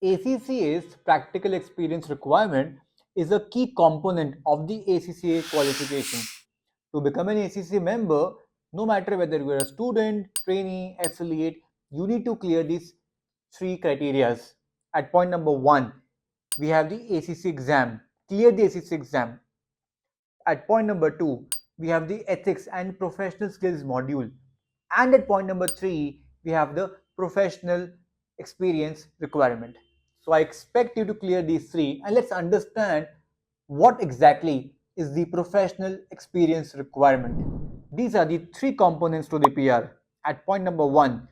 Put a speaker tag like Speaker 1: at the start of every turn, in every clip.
Speaker 1: ACCA's practical experience requirement is a key component of the ACCA qualification. To become an ACCA member, no matter whether you are a student, trainee, affiliate, you need to clear these three criteria. At point number 1, we have the ACC exam. Clear the ACC exam. At point number 2, we have the ethics and professional skills module. And at point number 3, we have the professional experience requirement. So I expect you to clear these three, and let's understand what exactly is the professional experience requirement. These are the three components to the PR. At point number 1,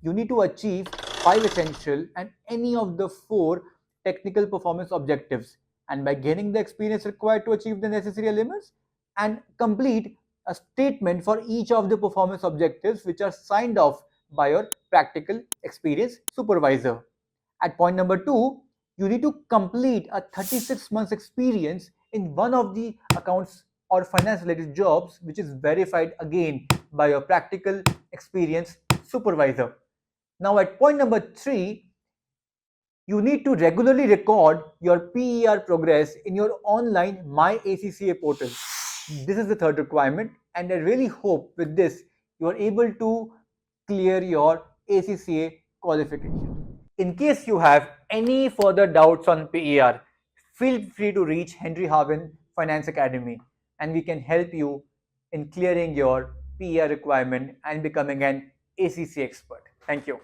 Speaker 1: you need to achieve 5 essential and any of the 4 technical performance objectives, and by gaining the experience required to achieve the necessary elements, and complete a statement for each of the performance objectives which are signed off by your practical experience supervisor. At point number 2, you need to complete a 36 months experience in one of the accounts or finance related jobs which is verified again by your practical experience supervisor. Now at point number 3, you need to regularly record your PER progress in your online My ACCA portal. This is the third requirement, and I really hope with this you are able to clear your ACCA qualification. In case you have any further doubts on PER, feel free to reach Henry Harvin Finance Academy, and we can help you in clearing your PER requirement and becoming an ACCA expert. Thank you.